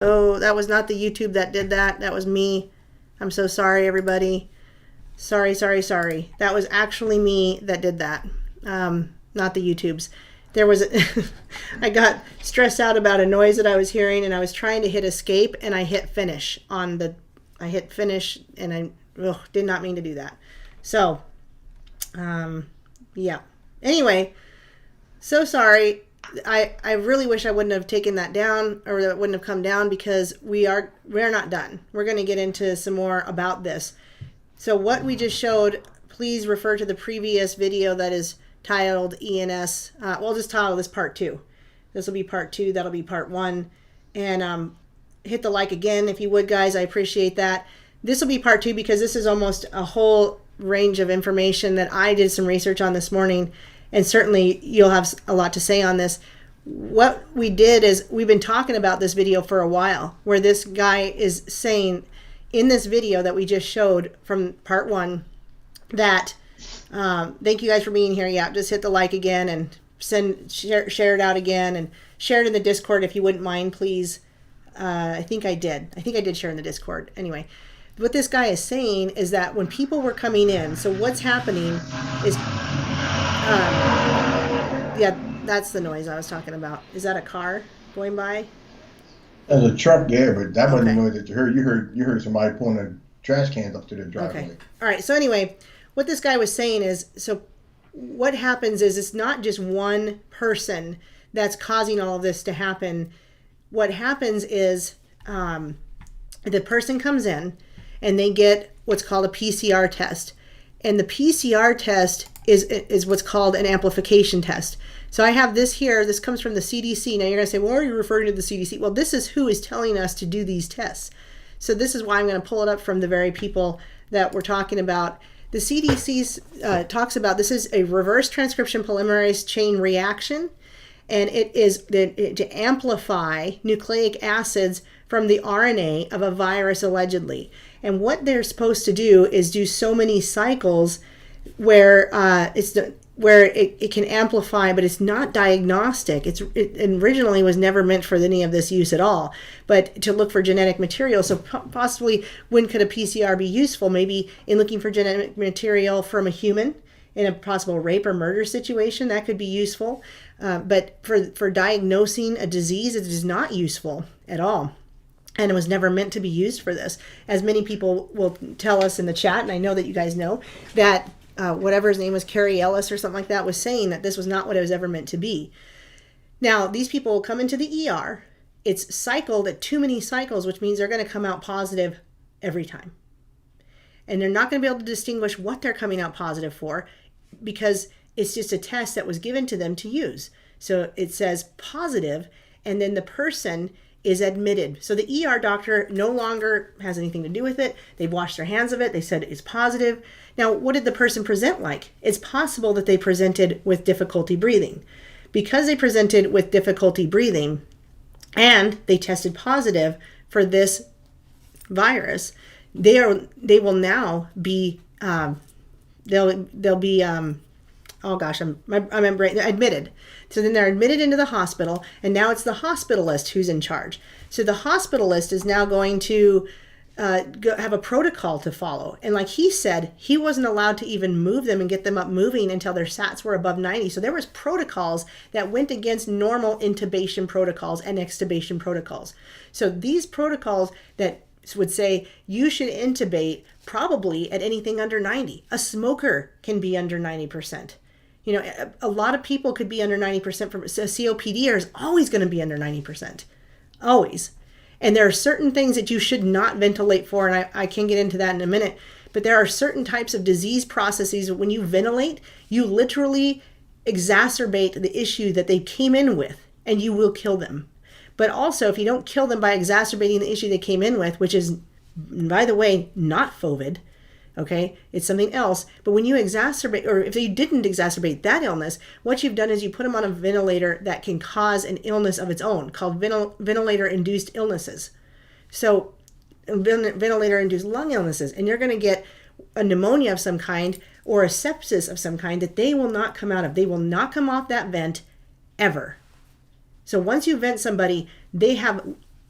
Oh, that was not the YouTube that did that. That was me. I'm so sorry, everybody. Sorry, sorry, sorry. That was actually me that did that. Not the YouTubes. There was, I got stressed out about a noise that I was hearing, and I was trying to hit escape, and I hit finish I hit finish, and I did not mean to do that. So, yeah. Anyway, so sorry. I really wish I wouldn't have taken that down, or that wouldn't have come down, because we're not done. We're going to get into some more about this. So what we just showed, please refer to the previous video that is titled ENS. We'll just title this part 2. This will be part 2. That'll be part 1. And hit the like again if you would, guys. I appreciate that. This will be part 2 because this is almost a whole range of information that I did some research on this morning. And certainly you'll have a lot to say on this. What we did is we've been talking about this video for a while, where this guy is saying in this video that we just showed from part 1 that thank you guys for being here. Yeah, just hit the like again and share it out again, and share it in the Discord if you wouldn't mind, please. I think I did share in the Discord. Anyway, what this guy is saying is that when people were coming in, so what's happening is yeah, that's the noise I was talking about. Is that a car going by? There's a truck there, but that wasn't the noise that you heard. You heard somebody pulling the trash cans up to the driveway. Okay. All right. So anyway, what this guy was saying is, so what happens is it's not just one person that's causing all of this to happen. What happens is the person comes in and they get what's called a PCR test. And the PCR test is what's called an amplification test. So I have this here. This comes from the CDC. Now you're going to say, well, are you referring to the CDC? Well, this is who is telling us to do these tests. So this is why I'm going to pull it up from the very people that we're talking about. The CDC talks about this is a reverse transcription polymerase chain reaction, and it is to amplify nucleic acids from the RNA of a virus, allegedly. And what they're supposed to do is do so many cycles where it can amplify, but it's not diagnostic. It originally was never meant for any of this use at all, but to look for genetic material. So possibly, when could a PCR be useful? Maybe in looking for genetic material from a human in a possible rape or murder situation, that could be useful. But for diagnosing a disease, it is not useful at all. And it was never meant to be used for this. As many people will tell us in the chat, and I know that you guys know, that whatever his name was, Carrie Ellis or something like that, was saying that this was not what it was ever meant to be. Now, these people will come into the ER. It's cycled at too many cycles, which means they're going to come out positive every time. And they're not going to be able to distinguish what they're coming out positive for, because it's just a test that was given to them to use. So it says positive, and then the person is admitted. So the ER doctor no longer has anything to do with it. They've washed their hands of it. They said it's positive. Now, what did the person present like? It's possible that they presented with difficulty breathing. Because they presented with difficulty breathing and they tested positive for this virus, they will now be they'll be oh gosh, I'm admitted. So then they're admitted into the hospital, and now it's the hospitalist who's in charge. So the hospitalist is now going to have a protocol to follow. And like he said, he wasn't allowed to even move them and get them up moving until their SATs were above 90. So there was protocols that went against normal intubation protocols and extubation protocols. So these protocols that would say you should intubate probably at anything under 90. A smoker can be under 90%. You know, a lot of people could be under 90% from COPD is always going to be under 90%. Always. And there are certain things that you should not ventilate for, and I can get into that in a minute. But there are certain types of disease processes that when you ventilate, you literally exacerbate the issue that they came in with, and you will kill them. But also, if you don't kill them by exacerbating the issue they came in with, which is, by the way, not COVID, okay, it's something else. But when you exacerbate, or if you didn't exacerbate that illness, what you've done is you put them on a ventilator that can cause an illness of its own, called ventilator-induced illnesses. So ventilator-induced lung illnesses, and you're going to get a pneumonia of some kind or a sepsis of some kind that they will not come out of. They will not come off that vent ever. So once you vent somebody, they have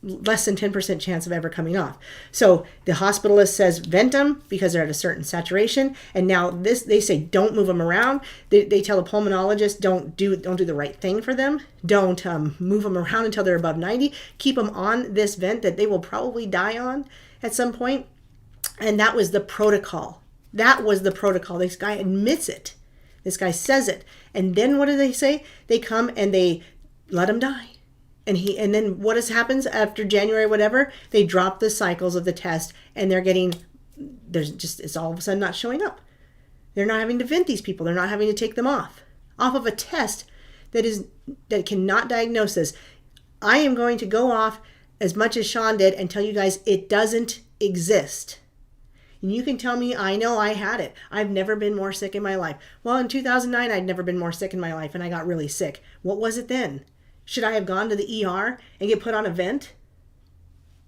less than 10% chance of ever coming off. So the hospitalist says vent them because they're at a certain saturation. And now they say don't move them around. They tell the pulmonologist don't do the right thing for them. Don't move them around until they're above 90. Keep them on this vent that they will probably die on at some point. And that was the protocol. That was the protocol. This guy admits it. This guy says it. And then what do they say? They come and they let him die. And then what happens after January, whatever? They drop the cycles of the test, and it's all of a sudden not showing up. They're not having to vent these people. They're not having to take them off of a test that cannot diagnose this. I am going to go off as much as Shawn did and tell you guys it doesn't exist. And you can tell me, I know I had it. I've never been more sick in my life. Well, in 2009, I'd never been more sick in my life, and I got really sick. What was it then? Should I have gone to the ER and get put on a vent?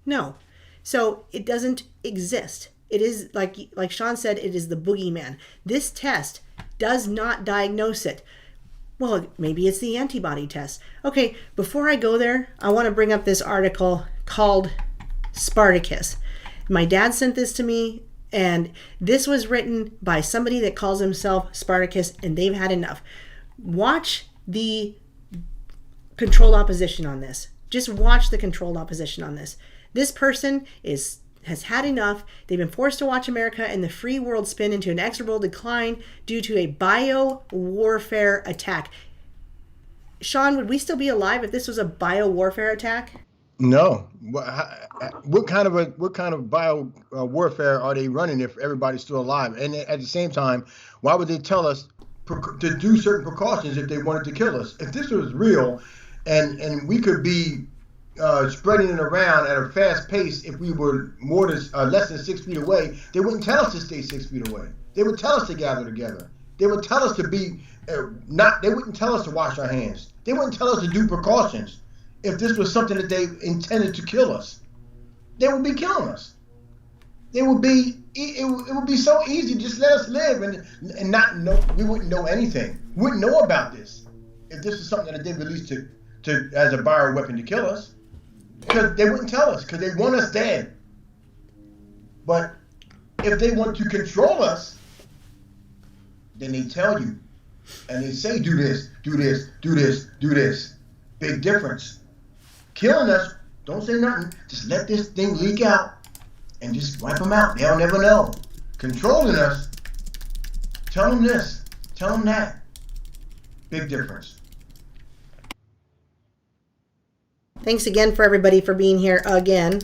No. So it doesn't exist. It is, like Shawn said, it is the boogeyman. This test does not diagnose it. Well, maybe it's the antibody test. Okay, before I go there, I want to bring up this article called Spartacus. My dad sent this to me, and this was written by somebody that calls himself Spartacus, and they've had enough. Watch the controlled opposition on this. Just watch the controlled opposition on this. This person has had enough. They've been forced to watch America and the free world spin into an inexorable decline due to a bio-warfare attack. Shawn, would we still be alive if this was a bio-warfare attack? No. What kind of bio warfare are they running if everybody's still alive? And at the same time, why would they tell us to do certain precautions if they wanted to kill us? If this was real, and we could be spreading it around at a fast pace if we were less than 6 feet away, they wouldn't tell us to stay 6 feet away. They would tell us to gather together. They would tell us to be they wouldn't tell us to wash our hands. They wouldn't tell us to do precautions. If this was something that they intended to kill us, they would be killing us. It would be so easy. Just let us live and not know. We wouldn't know anything. We wouldn't know about this if this is something that they released to as a bioweapon to kill us, because they wouldn't tell us because they want us dead. But if they want to control us, then they tell you, and they say do this, do this, do this, do this. Big difference. Killing us, don't say nothing. Just let this thing leak out and just wipe them out. They'll never know. Controlling us, tell them this, tell them that. Big difference. Thanks again for everybody for being here again.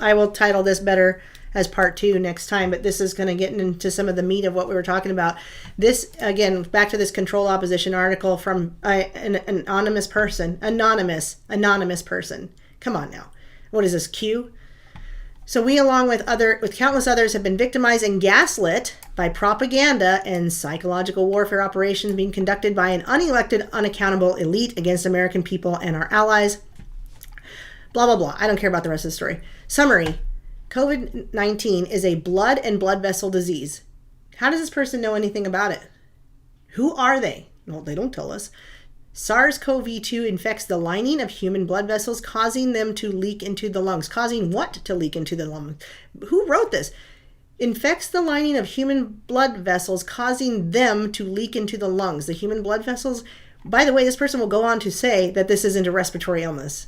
I will title this better as part 2 next time, but this is going to get into some of the meat of what we were talking about. This, again, back to this control opposition article from an anonymous person. Anonymous person. Come on now. What is this, Q? So we, along with countless others, have been victimized and gaslit by propaganda and psychological warfare operations being conducted by an unelected, unaccountable elite against American people and our allies. Blah, blah, blah. I don't care about the rest of the story. Summary. COVID-19 is a blood and blood vessel disease. How does this person know anything about it? Who are they? Well, they don't tell us. SARS-CoV-2 infects the lining of human blood vessels, causing them to leak into the lungs. Causing what to leak into the lungs? Who wrote this? Infects the lining of human blood vessels, causing them to leak into the lungs. The human blood vessels. By the way, this person will go on to say that this isn't a respiratory illness.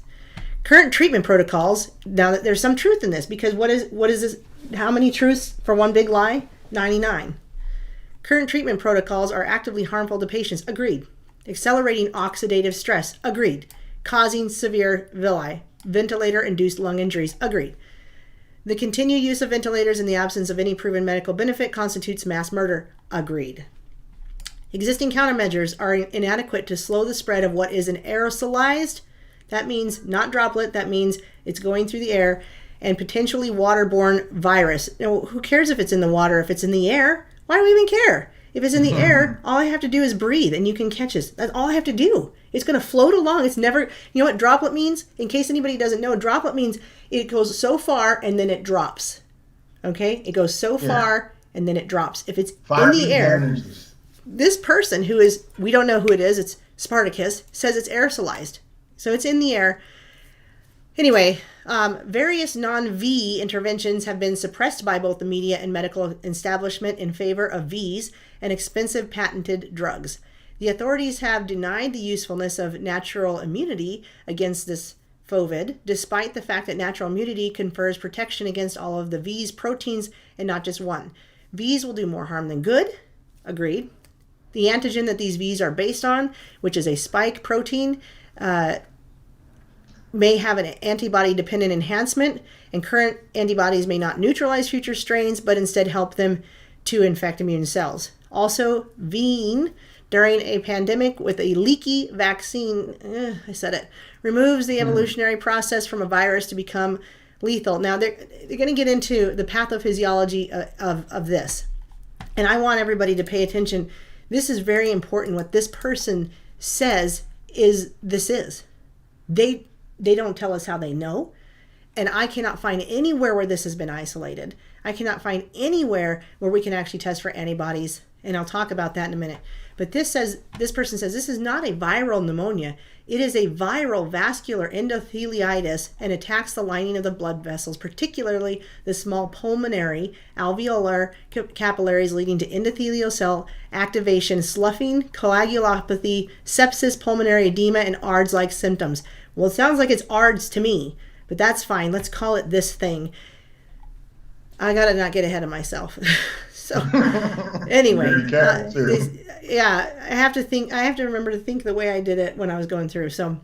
Current treatment protocols. Now that there's some truth in this, because what is this? How many truths for one big lie? 99. Current treatment protocols are actively harmful to patients. Agreed. Accelerating oxidative stress. Agreed. Causing severe villi. Ventilator-induced lung injuries. Agreed. The continued use of ventilators in the absence of any proven medical benefit constitutes mass murder. Agreed. Existing countermeasures are inadequate to slow the spread of what is an aerosolized, that means not droplet, that means it's going through the air, and potentially waterborne virus. Now, who cares if it's in the water, if it's in the air? Why do we even care? If it's in the air, all I have to do is breathe and you can catch it. That's all I have to do. It's going to float along. It's never, you know what droplet means? In case anybody doesn't know, droplet means it goes so far and then it drops. Okay? It goes so far and then it drops. If it's in the air, this person who is, we don't know who it is, it's Spartacus, says it's aerosolized. So it's in the air. Anyway, various non-V interventions have been suppressed by both the media and medical establishment in favor of Vs and expensive patented drugs. The authorities have denied the usefulness of natural immunity against this COVID, despite the fact that natural immunity confers protection against all of the V's proteins and not just one. V's will do more harm than good. Agreed. The antigen that these V's are based on, which is a spike protein, may have an antibody-dependent enhancement, and current antibodies may not neutralize future strains, but instead help them to infect immune cells. Also, V'ing during a pandemic with a leaky vaccine, removes the evolutionary process from a virus to become lethal. Now, they're going to get into the pathophysiology of this. And I want everybody to pay attention. This is very important. What this person says is this is. They don't tell us how they know. And I cannot find anywhere where this has been isolated. I cannot find anywhere where we can actually test for antibodies. And I'll talk about that in a minute. But this person says this is not a viral pneumonia. It is a viral vascular endotheliitis and attacks the lining of the blood vessels, particularly the small pulmonary alveolar capillaries, leading to endothelial cell activation, sloughing, coagulopathy, sepsis, pulmonary edema, and ARDS-like symptoms. Well, it sounds like it's ARDS to me, but that's fine. Let's call it this thing. I gotta not get ahead of myself. So anyway, I have to remember to think the way I did it when I was going through. So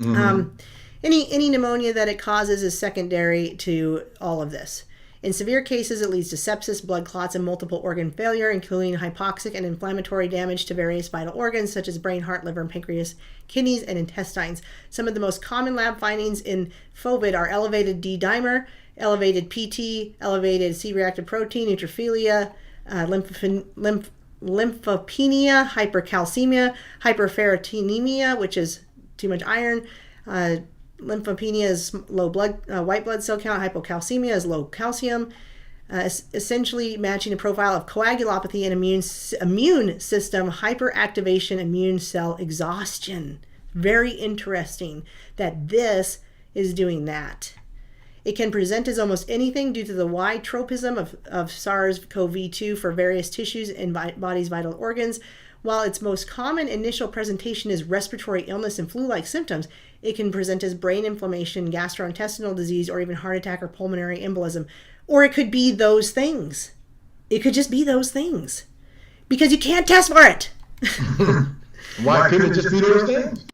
any pneumonia that it causes is secondary to all of this. In severe cases, it leads to sepsis, blood clots, and multiple organ failure, including hypoxic and inflammatory damage to various vital organs such as brain, heart, liver, and pancreas, kidneys, and intestines. Some of the most common lab findings in COVID are elevated D-dimer, elevated PT, elevated C-reactive protein, neutrophilia, lymphopenia, hypercalcemia, hyperferritinemia, which is too much iron. Lymphopenia is low white blood cell count. Hypocalcemia is low calcium. Essentially matching the profile of coagulopathy and immune system hyperactivation, immune cell exhaustion. Very interesting that this is doing that. It can present as almost anything due to the wide tropism of SARS-CoV-2 for various tissues and body's vital organs. While its most common initial presentation is respiratory illness and flu-like symptoms, it can present as brain inflammation, gastrointestinal disease, or even heart attack or pulmonary embolism. Or it could be those things. It could just be those things. Because you can't test for it. Why couldn't it just be those things?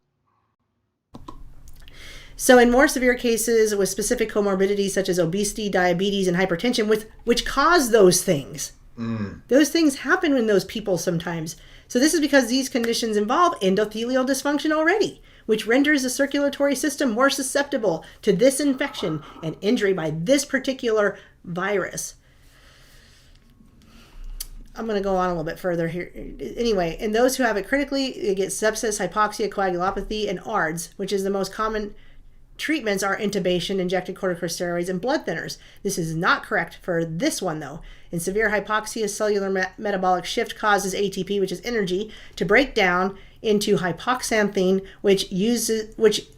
So in more severe cases with specific comorbidities such as obesity, diabetes, and hypertension, which cause those things. Those things happen in those people sometimes. So this is because these conditions involve endothelial dysfunction already, which renders the circulatory system more susceptible to this infection and injury by this particular virus. I'm going to go on a little bit further here. Anyway, in those who have it critically, they get sepsis, hypoxia, coagulopathy, and ARDS, which is the most common treatments are intubation, injected corticosteroids, and blood thinners. This is not correct for this one, though. In severe hypoxia, cellular metabolic shift causes ATP, which is energy, to break down into hypoxanthine, which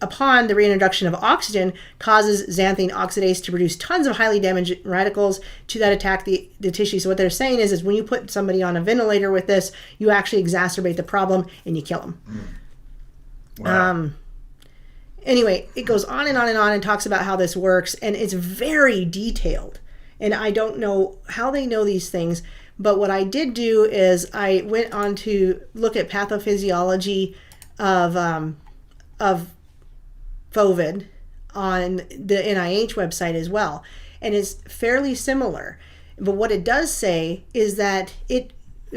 upon the reintroduction of oxygen causes xanthine oxidase to produce tons of highly damaging radicals that attack the tissue. So what they're saying is when you put somebody on a ventilator with this, you actually exacerbate the problem and you kill them. Wow. Anyway, it goes on and on and on and talks about how this works, and it's very detailed. And I don't know how they know these things, but what I did do is I went on to look at pathophysiology of COVID on the NIH website as well, and it's fairly similar. But what it does say is that it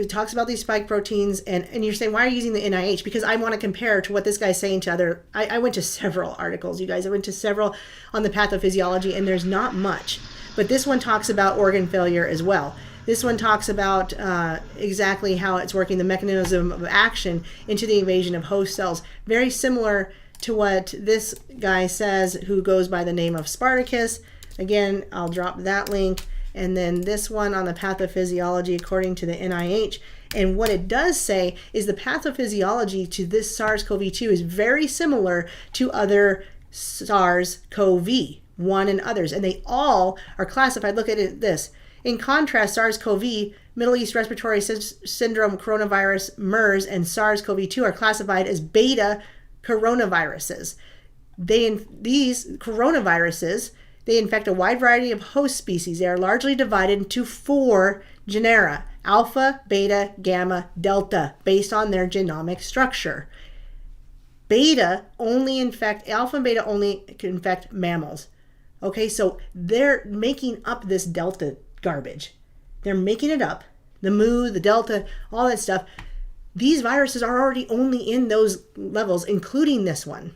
talks about these spike proteins, and you're saying, why are you using the NIH? Because I want to compare to what this guy's saying to other. I went to several articles, you guys. I went to several on the pathophysiology, and there's not much. But this one talks about organ failure as well. This one talks about exactly how it's working, the mechanism of action into the invasion of host cells. Very similar to what this guy says, who goes by the name of Spartacus. Again, I'll drop that link. And then this one on the pathophysiology according to the NIH. And what it does say is the pathophysiology to this SARS-CoV-2 is very similar to other SARS-CoV-1 and others, and they all are classified. Look at this. In contrast, SARS-CoV, Middle East Respiratory Syndrome coronavirus, MERS, and SARS-CoV-2 are classified as beta coronaviruses. These coronaviruses, they infect a wide variety of host species. They are largely divided into 4 genera: alpha, beta, gamma, delta, based on their genomic structure. Alpha and beta only can infect mammals. Okay, so they're making up this delta garbage. They're making it up. The mu, the delta, all that stuff. These viruses are already only in those levels, including this one.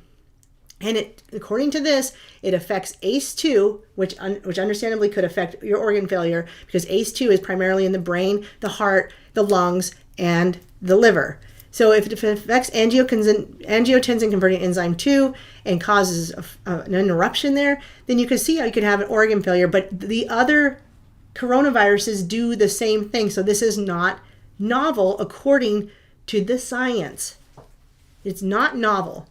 And according to this, it affects ACE2, which understandably could affect your organ failure, because ACE2 is primarily in the brain, the heart, the lungs, and the liver. So if it affects angiotensin converting enzyme 2 and causes an interruption there, then you can see how you could have an organ failure. But the other coronaviruses do the same thing. So this is not novel according to the science. It's not novel.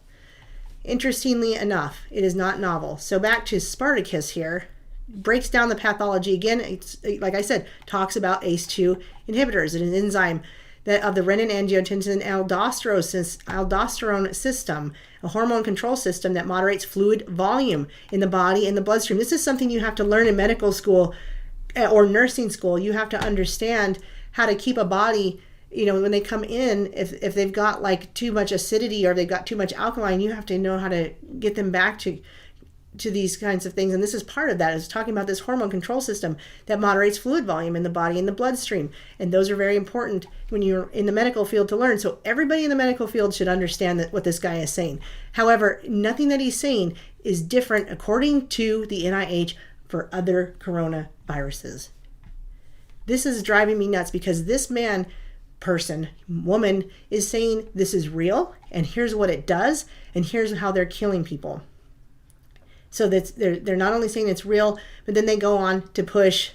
Interestingly enough, it is not novel. So back to Spartacus here, breaks down the pathology again. It's, like I said, talks about ACE2 inhibitors, an enzyme that of the renin-angiotensin aldosterone system, a hormone control system that moderates fluid volume in the body and the bloodstream. This is something you have to learn in medical school or nursing school. You have to understand how to keep a body, when they come in, if they've got like too much acidity or they've got too much alkaline, you have to know how to get them back to these kinds of things. And this is part of that, is talking about this hormone control system that moderates fluid volume in the body and the bloodstream. And those are very important when you're in the medical field to learn. So everybody in the medical field should understand what this guy is saying. However, nothing that he's saying is different according to the NIH for other coronaviruses. This is driving me nuts, because this woman is saying this is real, and here's what it does, and here's how they're killing people. So they're not only saying it's real, but then they go on to push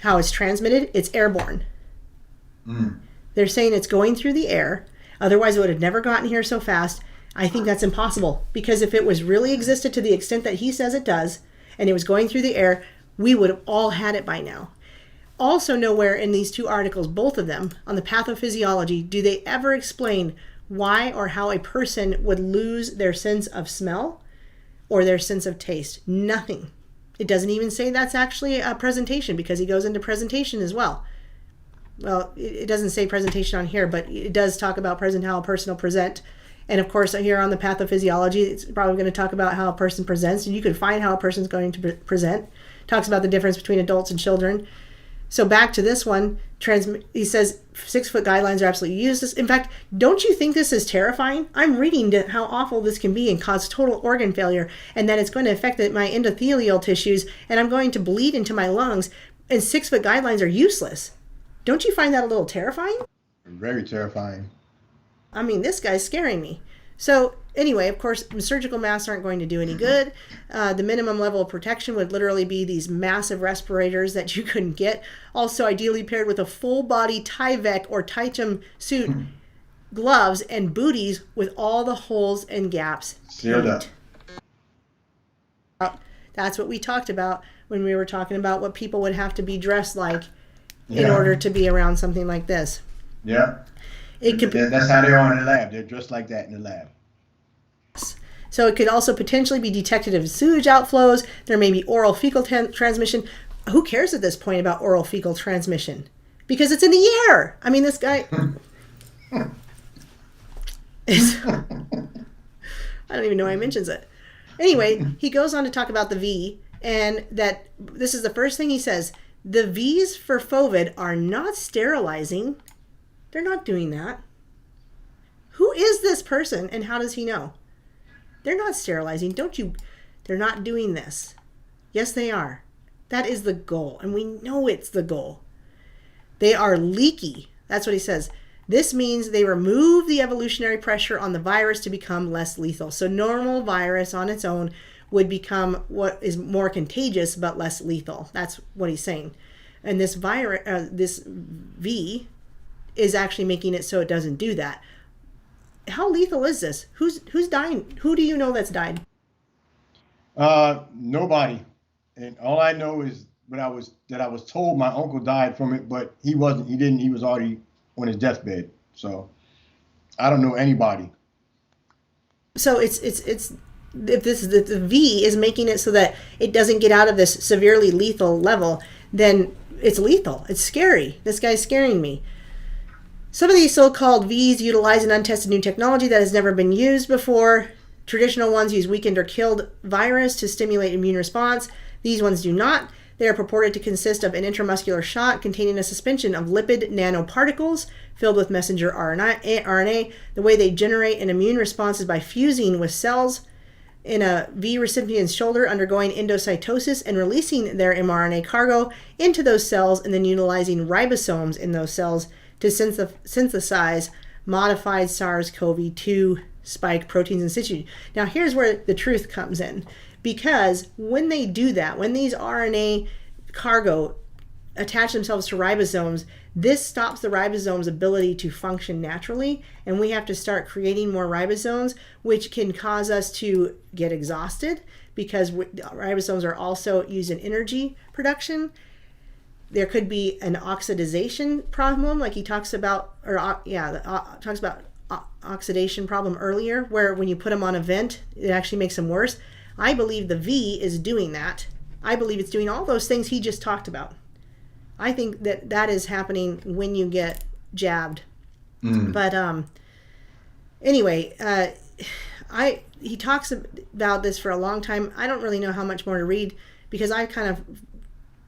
how it's transmitted. It's airborne. They're saying it's going through the air. Otherwise, it would have never gotten here so fast. I think that's impossible, because if it was really existed to the extent that he says it does, and it was going through the air, we would have all had it by now. Also, nowhere in these 2 articles, both of them, on the pathophysiology, do they ever explain why or how a person would lose their sense of smell or their sense of taste. Nothing. It doesn't even say that's actually a presentation, because he goes into presentation as well. Well, it doesn't say presentation on here, but it does talk about how a person will present. And of course, here on the pathophysiology, it's probably going to talk about how a person presents, and you can find how a person's going to present. Talks about the difference between adults and children. So back to this one, he says 6-foot guidelines are absolutely useless. In fact, don't you think this is terrifying? I'm reading how awful this can be and cause total organ failure, and that it's going to affect my endothelial tissues, and I'm going to bleed into my lungs, and 6-foot guidelines are useless. Don't you find that a little terrifying? Very terrifying. I mean, this guy's scaring me. So anyway, of course, surgical masks aren't going to do any good. The minimum level of protection would literally be these massive respirators that you couldn't get. Also, ideally paired with a full-body Tyvek or Tychum suit, gloves, and booties with all the holes and gaps sealed up. That's what we talked about when we were talking about what people would have to be dressed like in order to be around something like this. Yeah. That's how they are in the lab. They're dressed like that in the lab. So it could also potentially be detected of sewage outflows. There may be oral fecal transmission. Who cares at this point about oral fecal transmission? Because it's in the air. I mean, this guy... I don't even know why he mentions it. Anyway, he goes on to talk about the V, and that this is the first thing he says. The V's for FOVID are not sterilizing. They're not doing that. Who is this person, and how does he know? They're not sterilizing. They're not doing this. Yes, they are. That is the goal, and we know it's the goal. They are leaky. That's what he says. This means they remove the evolutionary pressure on the virus to become less lethal. So normal virus on its own would become what is more contagious but less lethal. That's what he's saying. And this virus, this V, is actually making it so it doesn't do that. how lethal is this? Who's dying? Who do you know that's died? Nobody. And all I know is I was told my uncle died from it, but he wasn't. He didn't. He was already on his deathbed. So I don't know anybody. So it's if the V is making it so that it doesn't get out of this severely lethal level, then it's lethal. It's scary. This guy's scaring me. Some of these so-called Vs utilize an untested new technology that has never been used before. Traditional ones use weakened or killed virus to stimulate immune response. These ones do not. They are purported to consist of an intramuscular shot containing a suspension of lipid nanoparticles filled with messenger RNA. The way they generate an immune response is by fusing with cells in a V recipient's shoulder, undergoing endocytosis and releasing their mRNA cargo into those cells, and then utilizing ribosomes in those cells to synthesize modified SARS-CoV-2 spike proteins in situ. Now here's where the truth comes in, because when they do that, when these RNA cargo attach themselves to ribosomes, this stops the ribosome's ability to function naturally, and we have to start creating more ribosomes, which can cause us to get exhausted, because ribosomes are also used in energy production. There could be an oxidation problem, like he talks about, talks about oxidation problem earlier, where when you put them on a vent, it actually makes them worse. I believe the V is doing that. I believe it's doing all those things he just talked about. I think that is happening when you get jabbed. But anyway, he talks about this for a long time. I don't really know how much more to read, because I kind of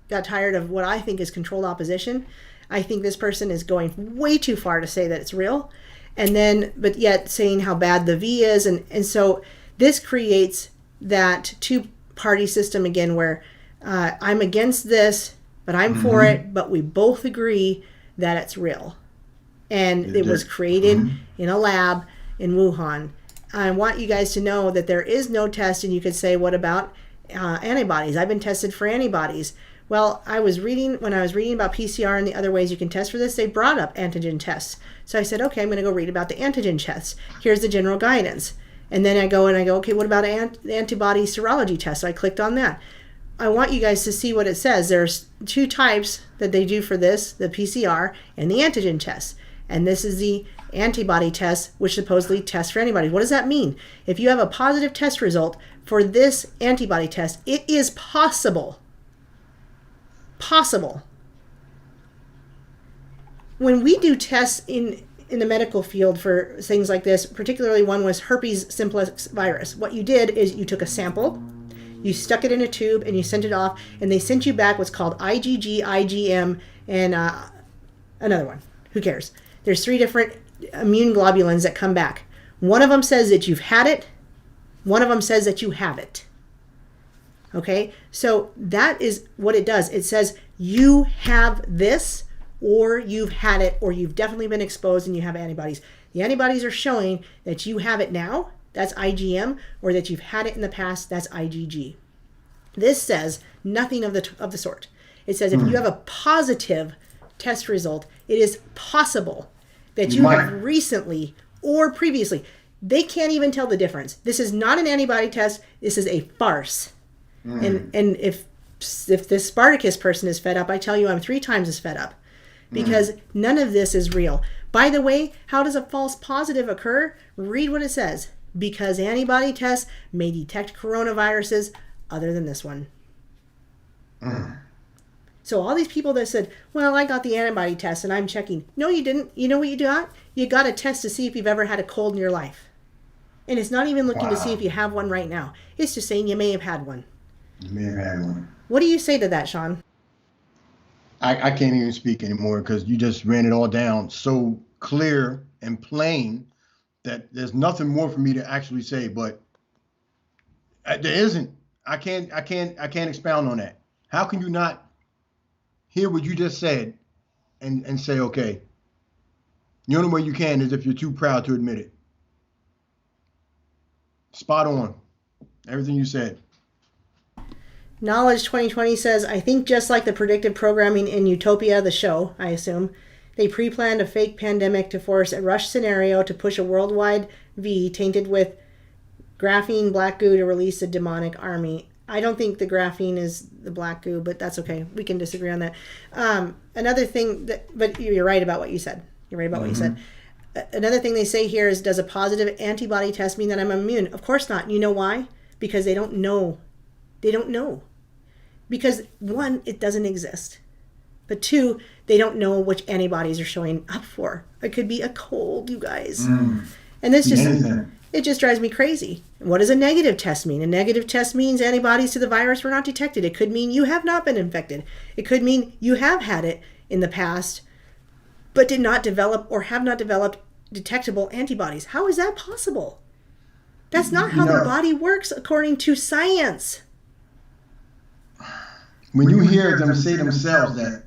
got tired of what I think is controlled opposition. I think this person is going way too far to say that it's real, but yet saying how bad the V is, and so this creates that two-party system again, where I'm against this, but I'm for it, but we both agree that it's real. And it was created in a lab in Wuhan. I want you guys to know that there is no test, and you could say, what about antibodies? I've been tested for antibodies. Well, when I was reading about PCR and the other ways you can test for this, they brought up antigen tests. So I said, okay, I'm going to go read about the antigen tests. Here's the general guidance. And then I go, okay, what about antibody serology tests? So I clicked on that. I want you guys to see what it says. There's two types that they do for this, the PCR and the antigen test. And this is the antibody test, which supposedly tests for antibodies. What does that mean? If you have a positive test result for this antibody test, it is possible. When we do tests in the medical field for things like this, particularly one was herpes simplex virus, what you did is you took a sample, you stuck it in a tube, and you sent it off, and they sent you back what's called IgG, IgM, and another one. Who cares? There's 3 different immune globulins that come back. One of them says that you've had it. One of them says that you have it. Okay? So that is what it does. It says you have this, or you've had it, or you've definitely been exposed and you have antibodies. The antibodies are showing that you have it now. That's IgM, or that you've had it in the past. That's IgG. This says nothing of the sort. It says if you have a positive test result, it is possible that you have recently or previously. They can't even tell the difference. This is not an antibody test. This is a farce. And if this Spartacus person is fed up, I tell you I'm 3 times as fed up, because none of this is real. By the way, how does a false positive occur? Read what it says. Because antibody tests may detect coronaviruses other than this one. So all these people that said, well, I got the antibody test and I'm checking. No, you didn't. You know what you got? You got a test to see if you've ever had a cold in your life. And it's not even looking to see if you have one right now. It's just saying you may have had one. You may have had one. What do you say to that, Shawn? I can't even speak anymore, because you just ran it all down so clear and plain that there's nothing more for me to actually say. But there isn't. I can't expound on that. How can you not hear what you just said and say, okay? The only way you can is if you're too proud to admit it. Spot on. Everything you said. Knowledge 2020 says, I think just like the predictive programming in Utopia, the show, I assume, They pre-planned a fake pandemic to force a rush scenario to push a worldwide V tainted with graphene black goo to release a demonic army. I don't think the graphene is the black goo, but that's okay. We can disagree on that. Another thing but you're right about what you said. You're right about what you said. Another thing they say here is, does a positive antibody test mean that I'm immune? Of course not. You know why? Because they don't know. They don't know. Because one, it doesn't exist. But two, they don't know which antibodies are showing up for. It could be a cold, you guys. And this it just drives me crazy. What does a negative test mean? A negative test means antibodies to the virus were not detected. It could mean you have not been infected. It could mean you have had it in the past, but did not develop or have not developed detectable antibodies. How is that possible? That's not how the body works according to science. When you hear them say themselves that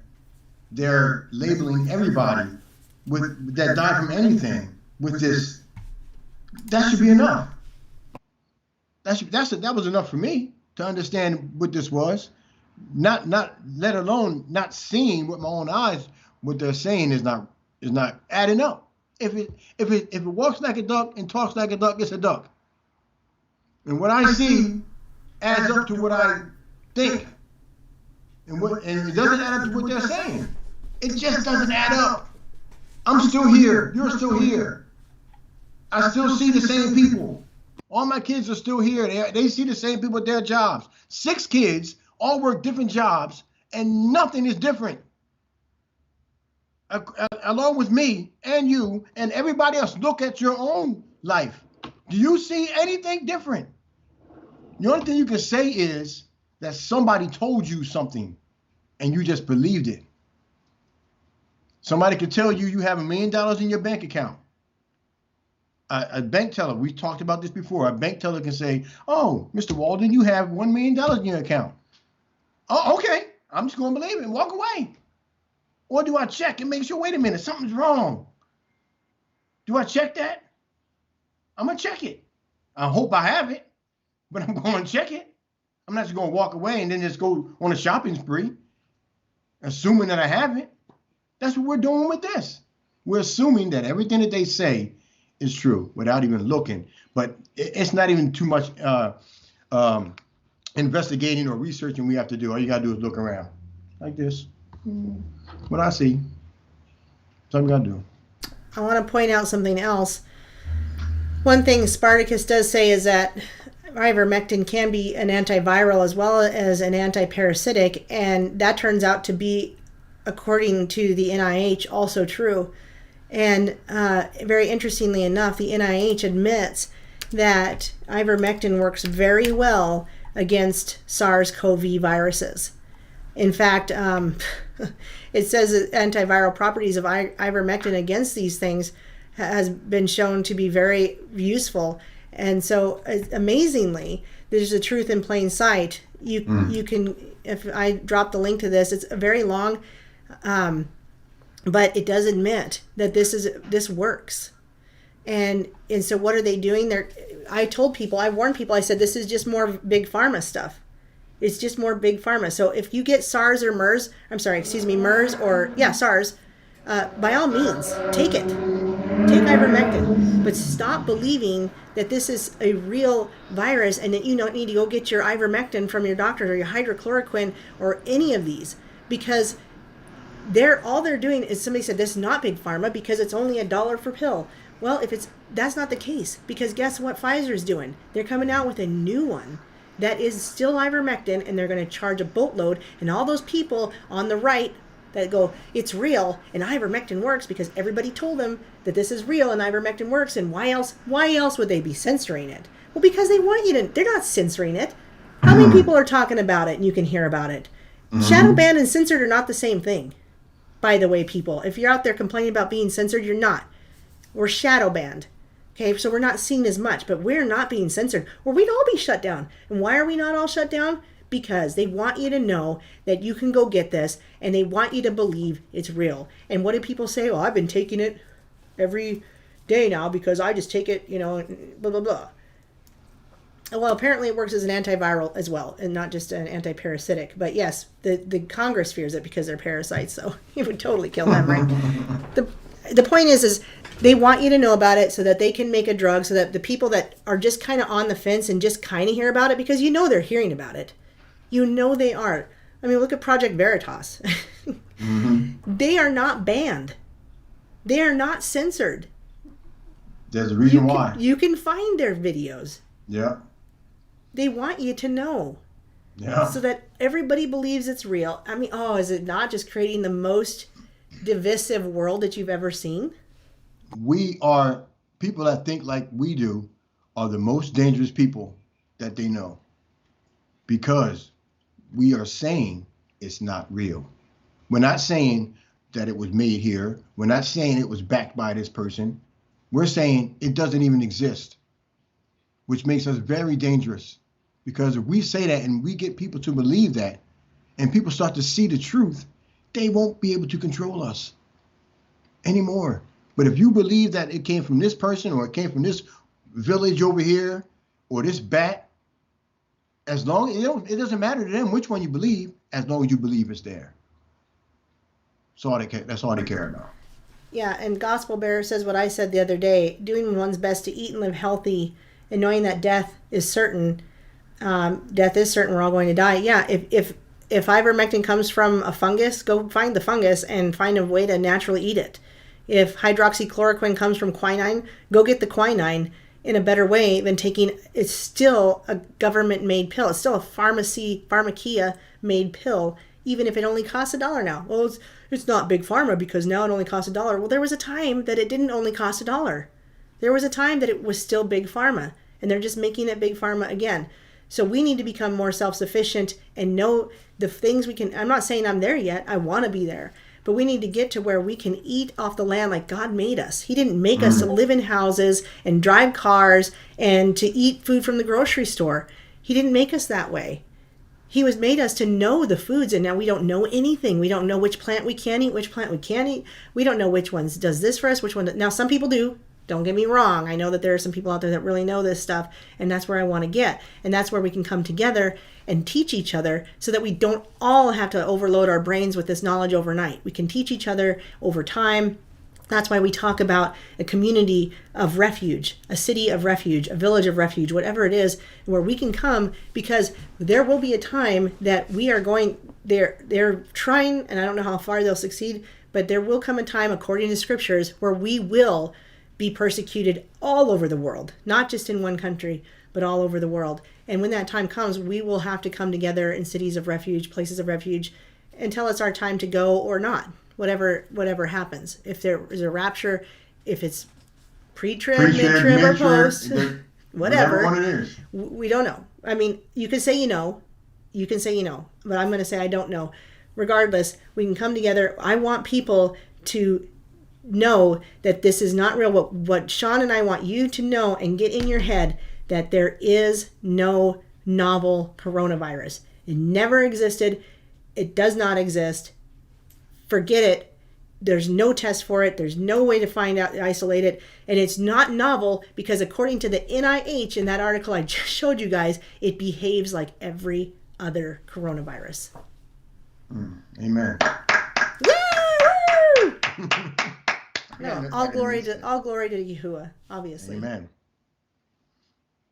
they're labeling everybody with that died from anything with this, that should be enough. That was enough for me to understand what this was. Not let alone not seeing with my own eyes what they're saying is not adding up. If it walks like a duck and talks like a duck, it's a duck. And what I see adds up to what I think. And it doesn't add up to what they're saying. It just doesn't add up. I'm still here. You're still here. I still see the same people. All my kids are still here. They see the same people at their jobs. 6 kids all work different jobs, and nothing is different. Along with me and you and everybody else, look at your own life. Do you see anything different? The only thing you can say is that somebody told you something and you just believed it. Somebody could tell you you have $1 million in your bank account. A bank teller, we talked about this before, a bank teller can say, oh, Mr. Walden, you have $1 million in your account. Oh, okay, I'm just going to believe it and walk away. Or do I check and make sure, wait a minute, something's wrong? Do I check that? I'm going to check it. I hope I have it, but I'm going to check it. I'm not just going to walk away and then just go on a shopping spree, assuming that I have it. That's what we're doing with this. We're assuming that everything that they say is true without even looking. But it's not even too much investigating or researching we have to do. All you got to do is look around like this. What I see, something got to do. I want to point out something else. One thing Spartacus does say is that ivermectin can be an antiviral as well as an antiparasitic, and that turns out to be, according to the NIH, also true. And very interestingly enough, the NIH admits that ivermectin works very well against SARS-CoV viruses. In fact, it says that antiviral properties of ivermectin against these things has been shown to be very useful. And so, amazingly, there's a truth in plain sight. You can, if I drop the link to this, it's a very long, but it does admit that this works. And so what are they doing? I warned people, I said, this is just more big pharma stuff. It's just more big pharma. So if you get SARS or MERS, SARS, by all means, take it. Take ivermectin. But stop believing that this is a real virus and that you don't need to go get your ivermectin from your doctor or your hydrochloroquine or any of these. Because all they're doing is, somebody said this is not big pharma because it's only $1 per pill. Well, that's not the case, because guess what Pfizer's doing? They're coming out with a new one that is still ivermectin, and they're going to charge a boatload. And all those people on the right that go, it's real and ivermectin works because everybody told them that this is real and ivermectin works, and why else would they be censoring it? Well, because they want you to. They're not censoring it. How many people are talking about it and you can hear about it? Shadow banned and censored are not the same thing. By the way, people, if you're out there complaining about being censored, you're not. We're shadow banned. Okay, so we're not seen as much, but we're not being censored, or we'd all be shut down. And why are we not all shut down? Because they want you to know that you can go get this, and they want you to believe it's real. And what do people say? Well, I've been taking it every day now because I just take it, blah, blah, blah. Well, apparently it works as an antiviral as well, and not just an antiparasitic. But yes, the Congress fears it because they're parasites, so it would totally kill them, right? the The point is they want you to know about it so that they can make a drug, so that the people that are just kind of on the fence and just kind of hear about it, because they're hearing about it. They are. I mean, look at Project Veritas. They are not banned. They are not censored. There's a reason why. You can find their videos. Yeah. They want you to know. Yeah. So that everybody believes it's real. I mean, is it not just creating the most divisive world that you've ever seen? People that think like we do are the most dangerous people that they know, because we are saying it's not real. We're not saying that it was made here. We're not saying it was backed by this person. We're saying it doesn't even exist, which makes us very dangerous, because if we say that and we get people to believe that and people start to see the truth, they won't be able to control us anymore. But if you believe that it came from this person, or it came from this village over here, or this bat, as long as it doesn't matter to them which one you believe, as long as you believe it's there. That's all they care about. Yeah, and Gospel Bearer says what I said the other day: doing one's best to eat and live healthy, and knowing that death is certain. Death is certain. We're all going to die. Yeah, if ivermectin comes from a fungus, go find the fungus and find a way to naturally eat it. If hydroxychloroquine comes from quinine, go get the quinine in a better way than taking. It's still a government-made pill. It's still a pharmacia-made pill, even if it only costs $1 now. Well, it's not big pharma because now it only costs $1. Well, there was a time that it didn't only cost $1. There was a time that it was still big pharma, and they're just making it big pharma again. So we need to become more self-sufficient and know the things we can. I'm not saying I'm there yet. I want to be there. But we need to get to where we can eat off the land like God made us. He didn't make us to live in houses and drive cars and to eat food from the grocery store. He didn't make us that way. He made us to know the foods, and now we don't know anything. We don't know which plant we can eat, which plant we can't eat. We don't know which ones does this for us, which one. Now, some people do. Don't get me wrong. I know that there are some people out there that really know this stuff, and that's where I want to get. And that's where we can come together and teach each other so that we don't all have to overload our brains with this knowledge overnight. We can teach each other over time. That's why we talk about a community of refuge, a city of refuge, a village of refuge, whatever it is, where we can come, because there will be a time that we are going, they're trying, and I don't know how far they'll succeed, but there will come a time, according to scriptures, where we will be persecuted all over the world, not just in one country, but all over the world. And when that time comes, we will have to come together in cities of refuge, places of refuge, until it's our time to go or not, whatever happens. If there is a rapture, if it's pre-trib, mid-trib, or post, whatever one it is. We don't know. I mean, you can say you know, but I'm going to say I don't know. Regardless, we can come together. I want people to know that this is not real. What Shawn and I want you to know and get in your head, that there is no novel coronavirus. It never existed. It does not exist. Forget it. There's no test for it. There's no way to find out, isolate it. And it's not novel because according to the NIH in that article I just showed you guys, it behaves like every other coronavirus. Amen. Woo! No, all glory to Yahuwah, obviously. Amen.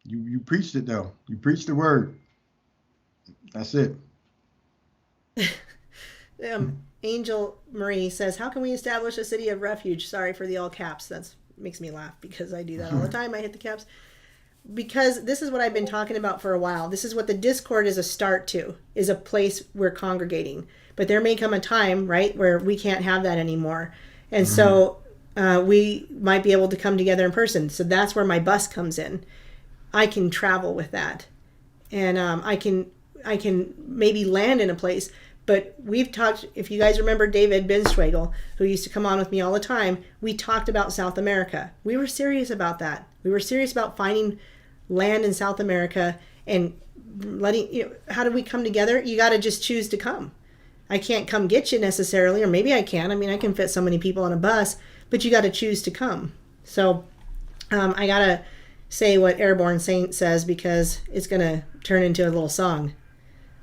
You preached it though. You preached the word. That's it. Angel Marie says, "How can we establish a city of refuge?" Sorry for the all caps. That makes me laugh because I do that all the time. I hit the caps because this is what I've been talking about for a while. This is what the Discord is a start to, is a place we're congregating. But there may come a time, right, where we can't have that anymore, and so we might be able to come together in person. So that's where my bus comes in. I can travel with that, and I can maybe land in a place. But we've talked, if you guys remember David Binswagel, who used to come on with me all the time, we talked about South America. We were serious about that. We were serious about finding land in South America and how do we come together? You got to just choose to come. I can't come get you necessarily, or maybe I can. I mean, I can fit so many people on a bus, but you got to choose to come. So I got to say what Airborne Saint says because it's going to turn into a little song.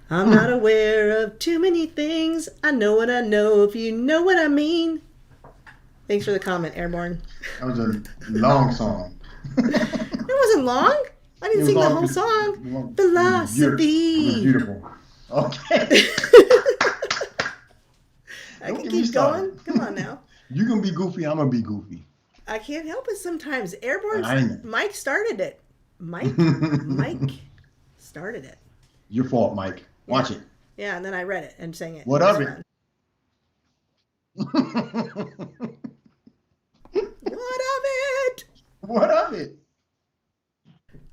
I'm not aware of too many things. I know what I know, if you know what I mean. Thanks for the comment, Airborne. That was a long song. It wasn't long. I didn't sing the whole song. Philosophy. It was beautiful. Okay. I can keep going. Come on now. You can be goofy. I'm gonna be goofy. I can't help it sometimes. Airborne. Mike started it. Mike started it. Your fault, Mike. Watch it. Yeah, and then I read it and sang it. What of it? What of it? What of it?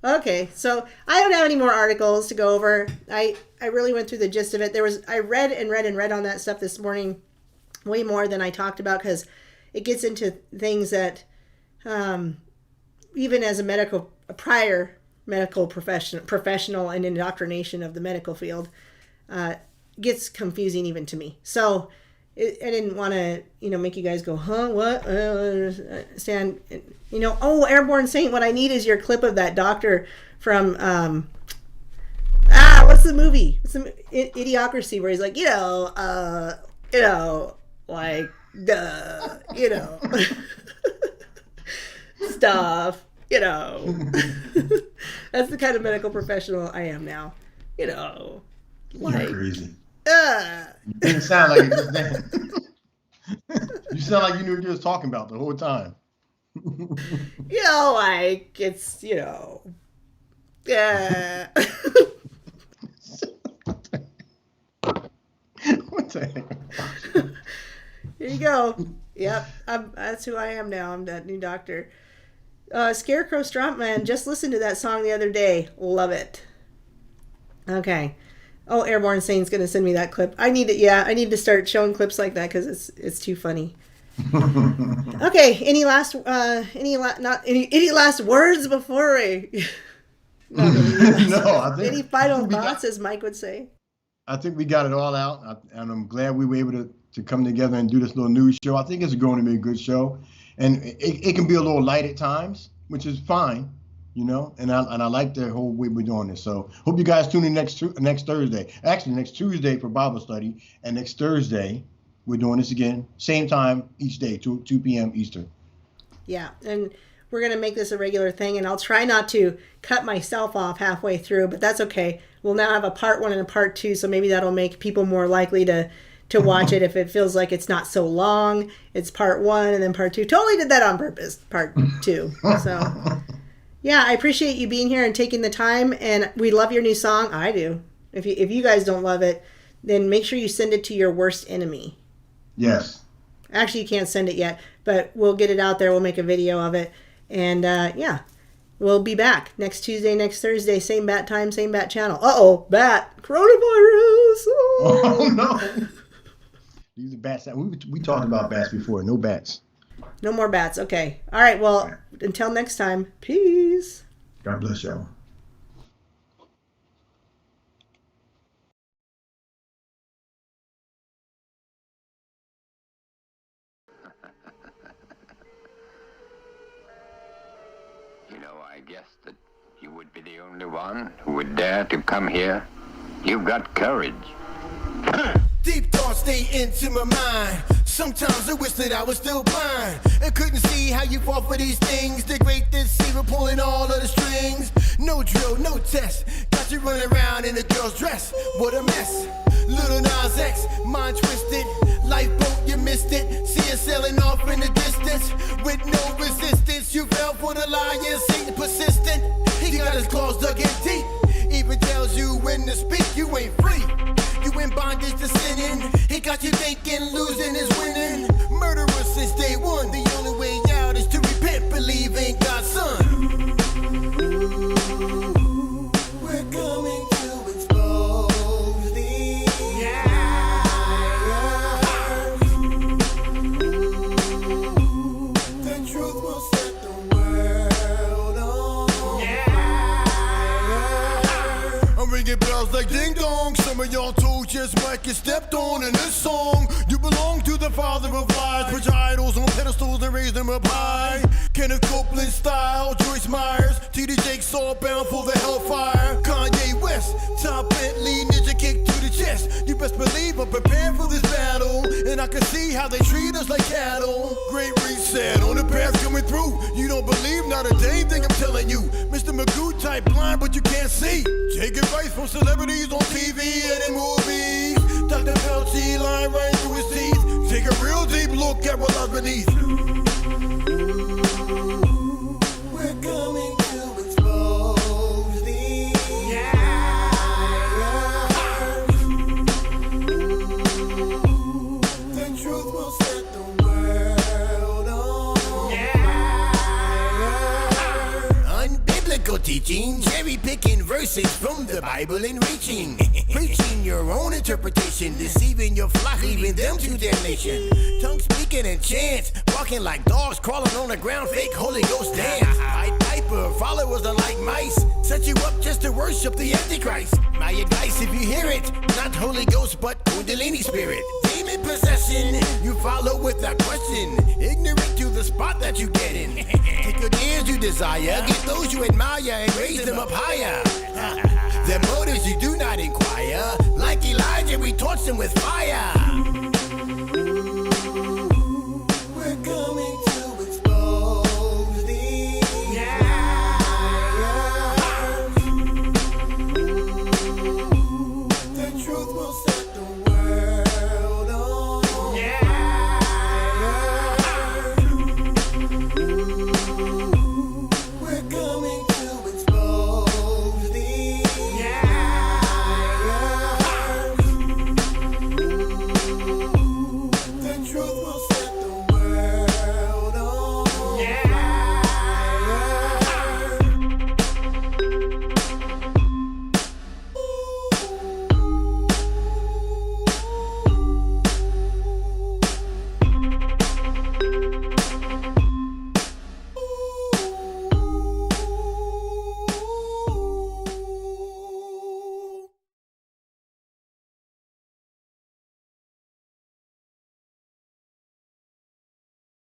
Okay, so I don't have any more articles to go over. I really went through the gist of it. I read on that stuff this morning, way more than I talked about, because it gets into things that even as a prior medical professional and indoctrination of the medical field, gets confusing even to me. So I didn't want to, make you guys go, huh, what? Understand, Airborne Saint, what I need is your clip of that doctor from, what's the movie? It's Idiocracy, where he's like, stuff, That's the kind of medical professional I am now, You're crazy. You didn't sound like it just then. You sound like you knew what you was talking about the whole time. It's, yeah. What the heck? Here you go. Yep, that's who I am now. I'm that new doctor. Scarecrow Strumpman, just listened to that song the other day. Love it. Okay. Oh, Airborne Saint's going to send me that clip. I need to start showing clips like that because it's too funny. Okay, any last words before we... Not really. No, I think any final thoughts, as Mike would say? I think we got it all out, and I'm glad we were able to come together and do this little news show. I think it's going to be a good show, and it can be a little light at times, which is fine, and I like the whole way we're doing this. So hope you guys tune in next Thursday. Actually, next Tuesday for Bible study, and next Thursday we're doing this again, same time each day, 2 p.m. Eastern. Yeah, and we're going to make this a regular thing, and I'll try not to cut myself off halfway through, but that's okay. We'll now have a part 1 and a part 2, so maybe that'll make people more likely to watch it if it feels like it's not so long. It's part 1 and then part 2. Totally did that on purpose, part 2. So, yeah, I appreciate you being here and taking the time, and we love your new song. I do. If you guys don't love it, then make sure you send it to your worst enemy. Yes. Actually, you can't send it yet, but we'll get it out there. We'll make a video of it. And, we'll be back next Tuesday, next Thursday, same bat time, same bat channel. Uh-oh, bat. Coronavirus. Oh, no. These are bats. We talked about bats before. No bats. No more bats. Okay. All right. Well, until next time, peace. God bless y'all. I guessed that you would be the only one who would dare to come here. You've got courage. Deep thoughts stay into my mind. Sometimes I wish that I was still blind and couldn't see how you fall for these things. The great deceiver pulling all of the strings. No drill, no test. Got you running around in a girl's dress. What a mess. Little Nas X, mind twisted. Lifeboat, you missed it. See us sailing off in the distance with no resistance. You fell for the lion, Satan persistent. He got his claws dug in deep. Even tells you when to speak, you ain't free. You in bondage to sinning. He got you thinking losing is winning. Murderer since day one. The only way out is to repent, believe in God's son. We're coming to expose the The truth will set the world on fire. I'm ringing bells like ding dong. Some of y'all too just might get stepped on in this song. You belong to the father of lies. Put your idols on pedestals and raise them up high. Kenneth Copeland style, Joyce Myers, T.D. Jakes all bound for the hellfire. Kanye West, Top Bentley, ninja kick to the chest. You best believe I'm prepared for this battle, and I can see how they treat us like cattle. Great reset on the path coming through. You don't believe not a dang thing I'm telling you. Mr. Magoo type blind, but you can't see. Take advice from celebrities on TV and in movies. Dr. Fauci lying right through his teeth. Take a real deep look at what lies beneath. We're coming to expose these. The truth will set the world on fire. Unbiblical teaching, cherry picking verses from the Bible and reaching. Preaching your own interpretation, deceiving your flock, leaving them to damnation. Tongue speaking and chants, walking like dogs, crawling on the ground, fake Holy Ghost dance. Pied Piper, followers are like mice, set you up just to worship the Antichrist. My advice, if you hear it, not Holy Ghost, but Kundalini spirit. Demon possession, you follow without question, ignorant to the spot that you get in. Take your ears you desire, get those you admire and raise them up higher. Their motives you do not inquire. Like Elijah, we torch them with fire.